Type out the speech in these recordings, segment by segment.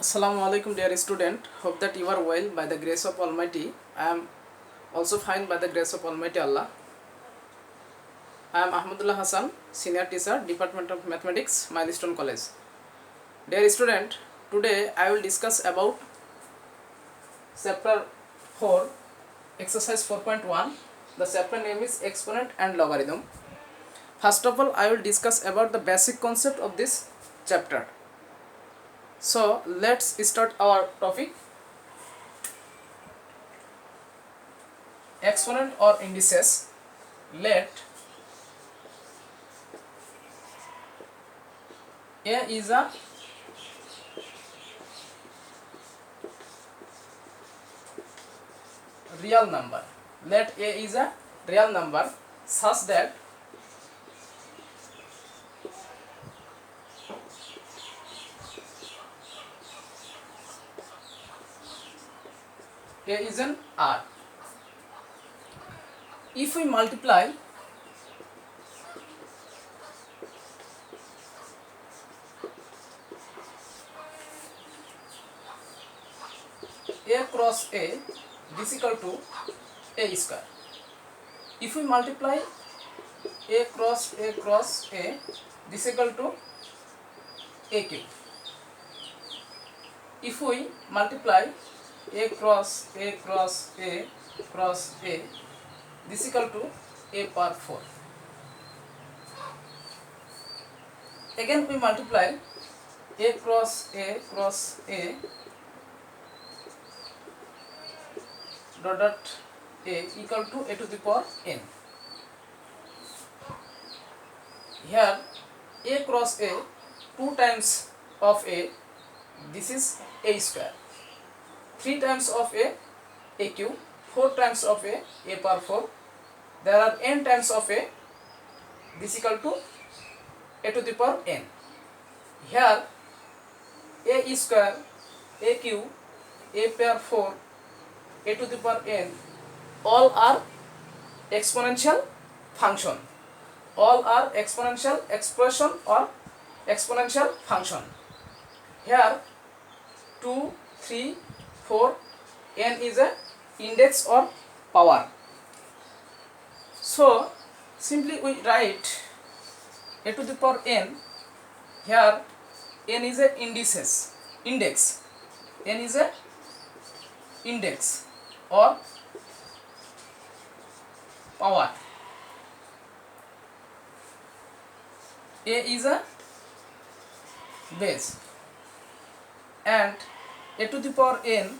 Assalamu alaikum dear student. Hope that you are well by the grace of Almighty. I am also fine by the grace of Almighty Allah. I am Ahmadullah Hassan, Senior Teacher, Department of Mathematics, Milestone College. Dear student, today I will discuss about chapter 4, exercise 4.1. The chapter name is Exponent and Logarithm. First of all, I will discuss about the basic concept of this chapter. So let's start our topic. Exponent or indices. Let A is a real number. Let A is a real number such that A is an R. If we multiply A cross A, this is equal to A square. If we multiply A cross A, this is equal to A cube. If we multiply A cross A cross A cross A, this is equal to A power 4. Again we multiply A cross A dot A equal to A to the power n. Here A cross A, 2 times of A, this is A square. 3 times of A cube, 4 times of A power 4. There are n times of A, this equal to A to the power n. Here A square, A cube, A power 4, A to the power n, all are exponential function. All are exponential expression or exponential function. Here 2, 3, 4, n is a index or power. So simply we write A to the power n. Here n is a index. N is a index or power. A is a base and A to the power n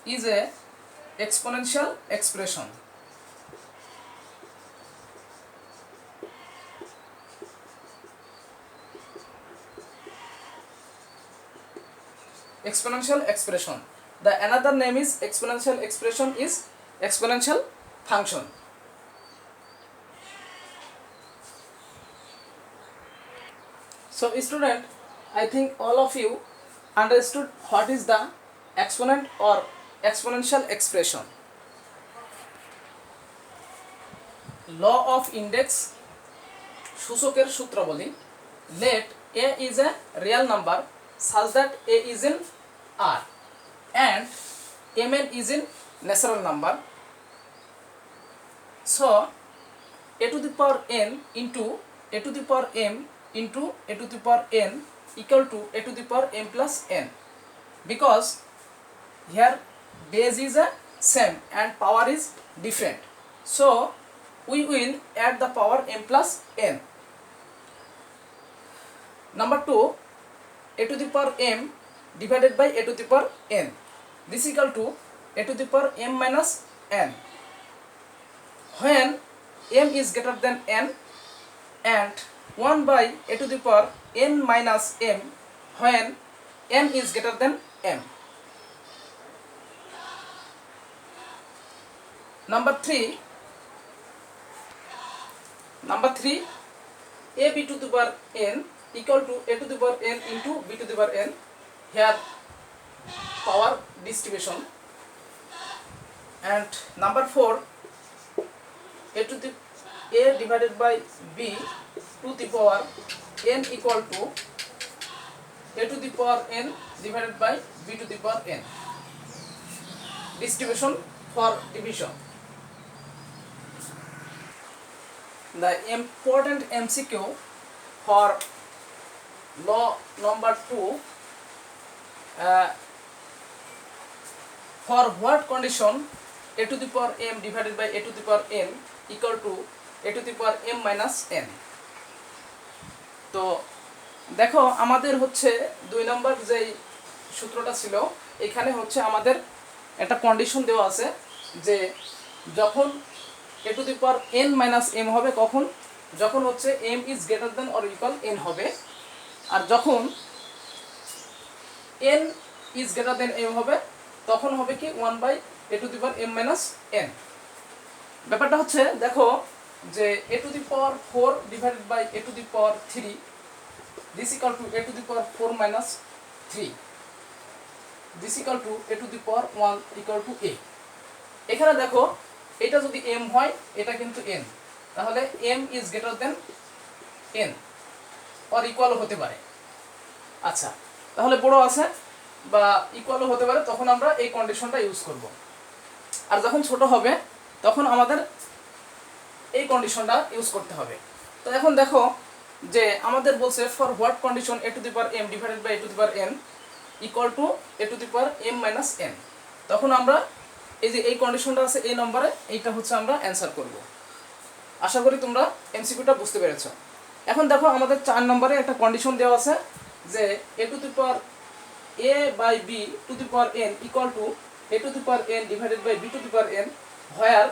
is a exponential expression. Exponential expression. The another name is exponential expression is exponential function. So student, I think all of you understood what is the exponent or exponential expression. Law of index সূচকের সূত্র বলি, let A is a real number such that A is in R and Mn is in natural number. So A to the power n into A to the power m into A to the power n equal to A to the power m plus n, because here base is a same and power is different. So we will add the power m plus n. Number 2, A to the power m divided by A to the power n. This is equal to A to the power m minus n. When m is greater than n, and 1 by A to the power n minus m when n is greater than m. Number 3, A b to the power n equal to A to the power n into b to the power n. Here power distribution. And number 4, A divided by b to the power n equal to a to the power n divided by b to the power n. Distribution for division. The important MCQ for law number 2, for what condition a to the power m divided by a to the power n equal to a to the power m minus n. তো দেখো আমাদের হচ্ছে 2 নম্বর যে সূত্রটা ছিল, এখানে হচ্ছে আমাদের একটা কন্ডিশন দেওয়া আছে যে যখন a to the power n minus m হবে কখন, যখন হচ্ছে m is greater than or equal n হবে, আর যখন n is greater than m হবে তখন হবে কি 1 by a to the power m minus n. ব্যাপারটা হচ্ছে দেখো যে a to the power 4 divided by a to the power 3 this equal to a to the power 4 minus 3 this equal to a to the power 1 equal to a. এখানে দেখো এটা যদি m হয় এটা কিন্তু n, তাহলে m is greater than n or equal হতে পারে। আচ্ছা, তাহলে বড় আছে বা ইকুয়াল হতে পারে, তখন আমরা এই কন্ডিশনটা ইউজ করব। আর যখন ছোট হবে তখন আমাদের এই কন্ডিশনটা ইউজ করতে হবে। তো এখন দেখো যে আমাদের বলছে for what condition a to the power m divided by a to the power n equal to a to the power m minus n, তখন আমরা এই যে এই কন্ডিশনটা আছে এই নম্বরে, এইটা হচ্ছে আমরা অ্যানসার করব। আশা করি তোমরা এমসিকিউটা বুঝতে পেরেছো। এখন দেখো আমাদের 4 নম্বরে একটা কন্ডিশন দেওয়া আছে যে a to the power a by b to the power n equal to a to the power n divided by b to the power n where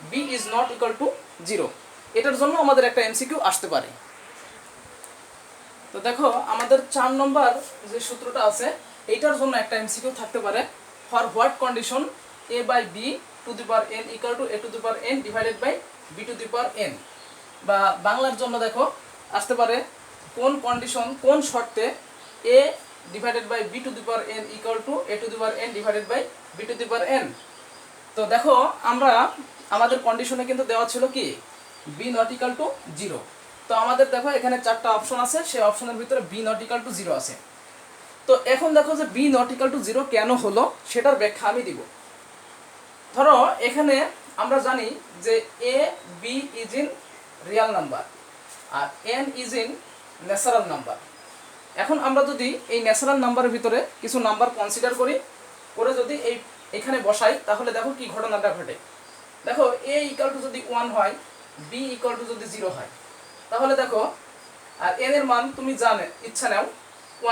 b is not equal to 0। এটার জন্য আমাদের একটা MCQ আসতে পারে। তো দেখো আমাদের 4 নম্বর যে সূত্রটা আছে এইটার জন্য একটা এমসিকিউ থাকতে পারে, for what condition a by b to the power n equal to a to the power n divided by b to the power n, বা বাংলার জন্য দেখো আসতে পারে কোন কন্ডিশন কোন শর্তে a divided by b to the power n equal to a to the power n divided by b to the power n। তো দেখো আমরা আমাদের কন্ডিশনে কিন্তু দেওয়া ছিল কি b not equal to 0। তো আমাদের দেখো এখানে 4টা অপশন আছে, সেই অপশনের ভিতরে b not equal to 0 আছে। তো এখন দেখো যে b not equal to 0 কেন হলো সেটার ব্যাখ্যা আমি দিব। ধরো এখানে আমরা জানি যে a b is in real number আর n is in natural number. এখন আমরা যদি এই ন্যাচারাল নাম্বারের ভিতরে কিছু নাম্বার কনসিডার করি, করে যদি এখানে বসাই তাহলে দেখো কি ঘটনাটা ঘটে। দেখো a ইকুয়াল টু যদি 1 হয়, b ইকুয়াল টু যদি 0 হয়, তাহলে দেখো আর n এর মান তুমি জানে ইচ্ছা নাও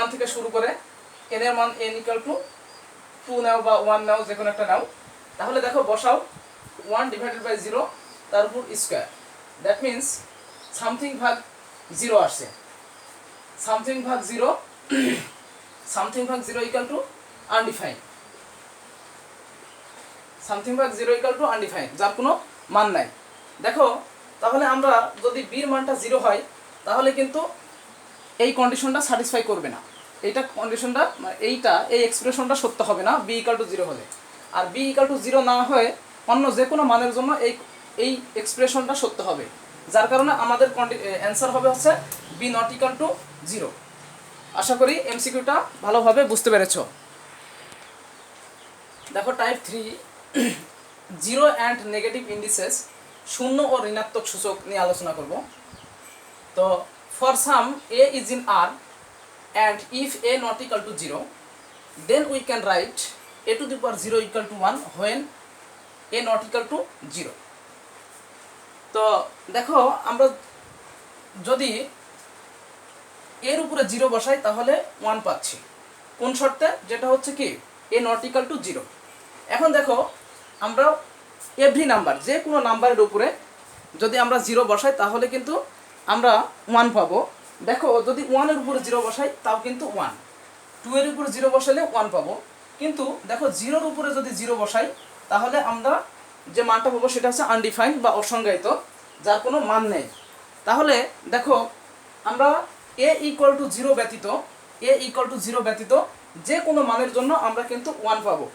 1 থেকে শুরু করে n এর মান n ইকুয়াল টু 2 নাও বা 1 নাও, যে কোনো একটা নাও। তাহলে দেখো বসাও 1 ডিভাইডেড বাই 0 তার উপর স্কয়ার, দ্যাট মিন্স সামথিং ভাগ 0 আসছে। সামথিং ভাগ 0 সামথিং ভাগ 0 ইকুয়াল টু আনডিফাইন্ড, সামথিং ভাগ 0 ইকুয়াল টু আনডিফাইন্ড, যার কোনো মান নাই। দেখো তাহলে আমরা যদি b এর মানটা 0 হয় তাহলে কিন্তু এই কন্ডিশনটা স্যাটিসফাই করবে না, এইটা কন্ডিশনটা মানে এই এক্সপ্রেশনটা সত্য হবে না b ইকুয়াল টু 0 হলে। আর b ইকুয়াল টু 0 না হয়ে অন্য যে কোনো মানের জন্য এই এক্সপ্রেশনটা সত্য হবে, যার কারণে আমাদের অ্যান্সার হবে হচ্ছে b নট ইকুয়াল টু 0। আশা করি এমসিকিউটা ভালোভাবে বুঝতে পেরেছো। দেখো type 3 zero and negative indices, শূন্য ও ঋণাত্মক সূচক নিয়ে আলোচনা করব। তো for some a is in R and if a not equal to 0 then we can write a to the power 0 equal to 1 when a not equal to 0। তো দেখো আমরা যদি এর উপরে 0 বসাই তাহলে 1 পাচ্ছি, কোন শর্তে, যেটা হচ্ছে কি a not equal to 0। এখন দেখো আমরা এভরি নাম্বার যে কোনো নাম্বারের উপরে যদি আমরা 0 বসাই তাহলে কিন্তু আমরা 1 পাবো। দেখো যদি 1 এর উপরে 0 বসাই তাও কিন্তু 1, 2 এর উপরে 0 বসালে 1 পাবো, কিন্তু দেখো 0 এর উপরে যদি 0 বসাই তাহলে আমরা যে মানটা পাবো সেটা হচ্ছে আনডিফাইন্ড বা অসংজ্ঞায়িত, যার কোনো মান নেই। তাহলে দেখো আমরা a ইকুয়াল টু 0 ব্যতীত যে কোনো মানের জন্য আমরা কিন্তু 1 পাবো।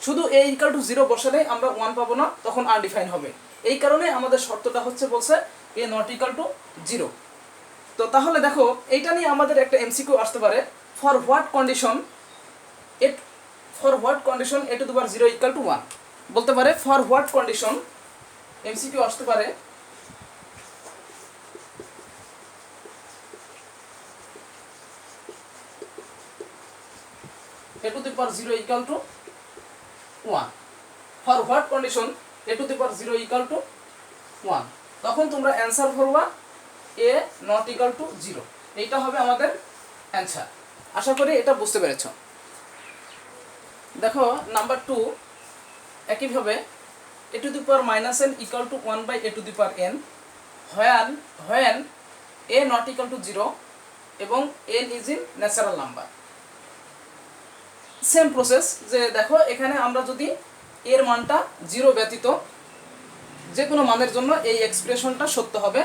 শুধু a ইকুয়াল টু 0 বসালে আমরা 1 পাবো না, তখন আনডিফাইন্ড হবে। এই কারণে আমাদের শর্তটা হচ্ছে বলছে a নট ইকুয়াল টু 0। তো তাহলে দেখো এইটা নিয়ে আমাদের একটা এমসিকিউ আসতে পারে, for what condition a to the power 0 equal to 1 বলতে পারে। ফর হোয়াট কন্ডিশন এমসিকিউ আসতে পারে a to the power 0 equal to 1। For what condition a to the power 0 equal to 1, তখন তোমরা অ্যান্সার করবা a নট ইকুয়াল টু 0। এইটা হবে আমাদের অ্যান্সার। আশা করি এটা বুঝতে পেরেছ। দেখো নাম্বার 2, একইভাবে a to the power minus n equal to 1 by a to the power n when a not equal to 0 এবং n is in natural number. Same process, যে দেখো এখানে আমরা যদি এর মানটা 0 ব্যতীত যে কোনো মানের জন্য এই এক্সপ্রেশনটা সত্য হবে,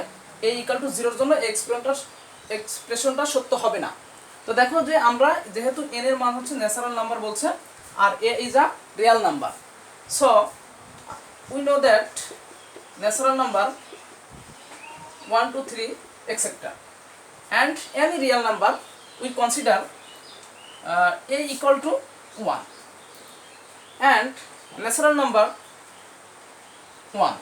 a ইকুয়াল টু 0 এর জন্য এই এক্সপ্রেশনটা সত্য হবে না। তো দেখো যে আমরা যেহেতু n এর মান হচ্ছে ন্যাচারাল নাম্বার বলছে আর a is a real number, so we know that natural number 1 2 3 etc. and any real number we consider a equal to 1 and natural number 1,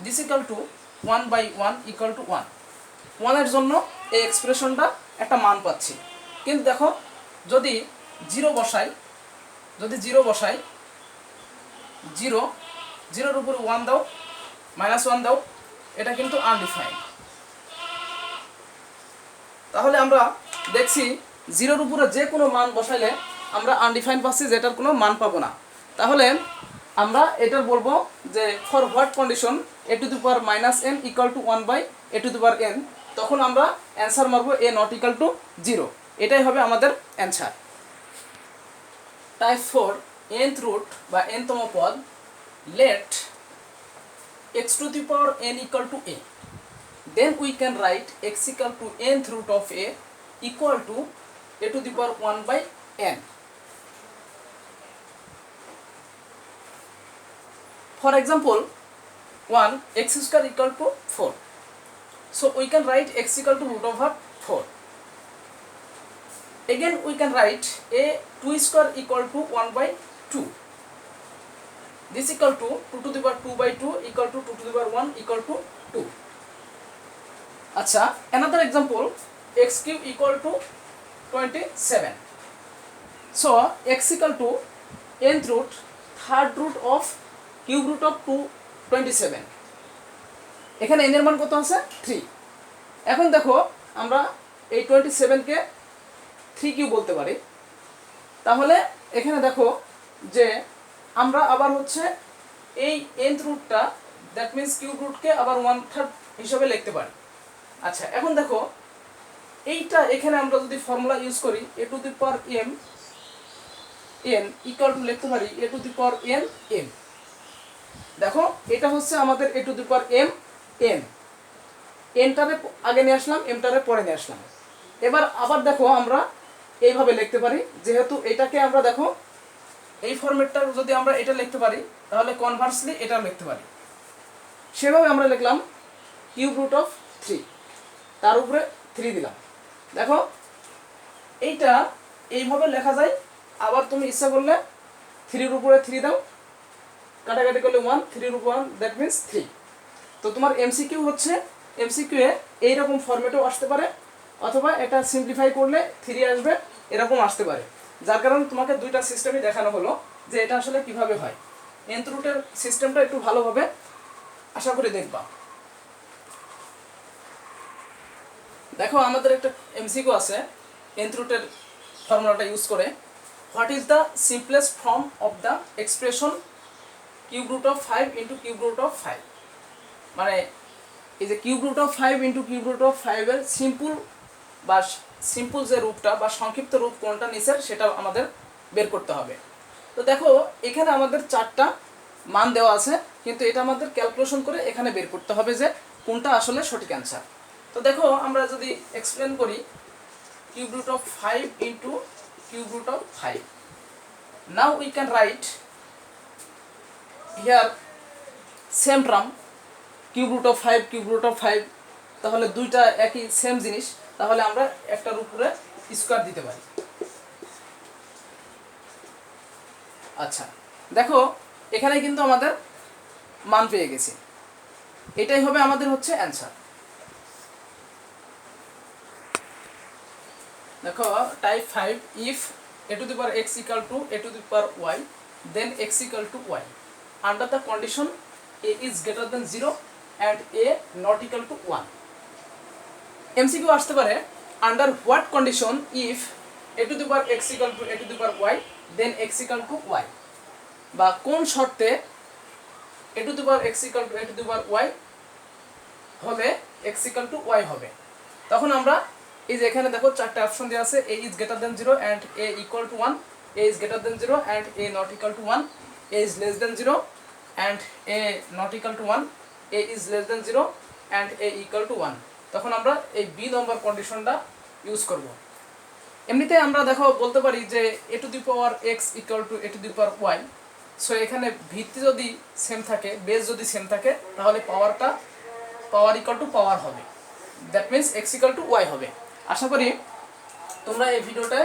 this equal to 1 by 1 equal to 1 এর জন্য এই এক্সপ্রেশনটা একটা মান পাচ্ছি। কিন্তু দেখো যদি 0 বসাই 0 0 এর উপর 1 দাও -1 দাও, এটা কিন্তু আনডিফাইন্ড। তাহলে আমরা দেখছি 0 এর উপরে যে কোনো মান বসাইলে আমরা আনডিফাইন্ড পাচ্ছি, যেটার কোনো মান পাবো না। তাহলে আমরা এটা বলবো যে for what condition a to the power minus n equal to 1 by a to the power n, তখন আমরা অ্যান্সার মারবো a নট ইকুয়াল টু 0। এটাই হবে আমাদের অ্যান্সার। টাইপ 4, nth রুট বা nতম পদ, let x to the power n equal to a, then we can write x equal to nth root of a equal to a to the power 1 by n. For example, 1 x square equal to 4, so we can write x equal to root over 4. Again we can write a 2 square equal to 1 by 2, this equal to 2 to the power 2 by 2 equal to 2 to the power 1 equal to 2. আচ্ছা, another example, x cube equal to 27, so x equal to nth root third root of cube root of 27, এখানে n এর মান কত আছে 3। এখন দেখো আমরা এই 27 কে 3 কিউব বলতে পারি। তাহলে এখানে দেখো যে আমরা আবার হচ্ছে এই nth রুটটা, দ্যাট মিন্স কিউব রুটকে আবার 1/3 হিসাবে লিখতে পারি। আচ্ছা, এখন দেখো এইটা এখানে আমরা যদি ফর্মুলা ইউজ করি a to the power m n equal two লিখতে পারি a to the power n m। দেখো এটা হচ্ছে আমাদের a to the power m n, nটারে আগে নিয়ে আসলাম, mটারে পরে নিয়ে আসলাম। এবার আবার দেখো আমরা এইভাবে লিখতে পারি, যেহেতু এটাকে আমরা দেখো এই ফরম্যাটটা যদি আমরা এটা লিখতে পারি তাহলে কনভার্সলি এটা লিখতে পারি। সেভাবে আমরা লিখলাম কিউব রুট অফ 3, তার উপরে 3 দিলাম। দেখো এইটা এইভাবে লেখা যায়। আবার তুমি ইচ্ছা করলে 3 এর উপরে 3 দাও, কাটাকাটি করলে 1, 3 এর উপর 1, দ্যাট মিন্স 3। তো তোমার এমসিকিউ হচ্ছে, এমসিকিউ এ এইরকম ফরম্যাটেও আসতে পারে, অথবা এটা সিম্পলিফাই করলে 3 আসবে, এরকম আসতে পারে। যার কারণে তোমাকে দুইটা সিস্টেমই দেখানো হলো যে এটা আসলে কিভাবে হয়। nth রুটের সিস্টেমটা একটু ভালোভাবে আশা করি দেখবা। দেখো আমাদের একটা এমসিকিউ আছে nth রুটের ফর্মুলাটা ইউজ করে, what is the simplest form of the expression cube root of 5 into cube root of 5, মানে এই যে cube root of 5 into cube root of 5 এর সিম্পল যে রূপটা বা সংক্ষিপ্ত রূপ কোনটা নিচের সেটা আমাদের বের করতে হবে। তো দেখো এখানে আমাদের 4টা মান দেওয়া আছে, কিন্তু এটা আমাদের ক্যালকুলেশন করে এখানে বের করতে হবে যে কোনটা আসলে সঠিক অ্যান্সার। তো দেখো আমরা যদি এক্সপ্লেন করি cube root of 5 into cube root of 5, now we can write here same term cube root of 5 cube root of 5, তাহলে দুইটা একই সেম জিনিস, তাহলে আমরা একটার উপরে স্কোয়ার দিতে পারি। আচ্ছা দেখো এখানে কিন্তু আমাদের মান পেয়ে গেছি, এটাই হবে আমাদের হচ্ছে অ্যান্সার। দেখো type 5, if a to the power x equal to a to the power y, then x equal to y under the condition a is greater than 0 and a not equal to 1. MCQ আসতে পারে under what condition if a to the power x equal to a to the power y then x equal to y, বা কোন শর্তে a to the power x equal to a to the power y হলে x equal to y হবে। তখন আমরা এই যে এখানে দেখো চারটা অপশন দেওয়া আছে, a is greater than 0 and a equal to 1, a is greater than 0 and a not equal to 1, a is less than 0 and a not equal to 1, a is less than 0 and a equal to 1। তখন আমরা এই B নম্বর কন্ডিশনটা use করব। এমনিতে আমরা দেখো বলতে পারি যে a to the power x equal to a to the power y, so এখানে ভিত্তি যদি সেম থাকে, বেস যদি সেম থাকে, তাহলে পাওয়ার ইকুয়াল টু পাওয়ার হবে, that means x equal to y হবে। আশা করি তোমরা এই ভিডিওটা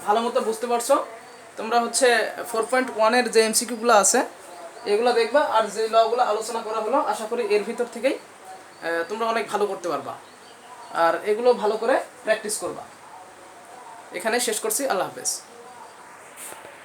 ভালো মতো বুঝতে পারছো। তোমরা হচ্ছে 4.1-এর যে এমসিকিউগুলো আছে এগুলো দেখবা, আর যে লগুলো আলোচনা করা হলো আশা করি এর ভিতর থেকেই তোমরা অনেক ভালো করতে পারবা, আর এগুলো ভালো করে প্র্যাকটিস করবা। এখানে শেষ করছি, আল্লাহ হাফেজ।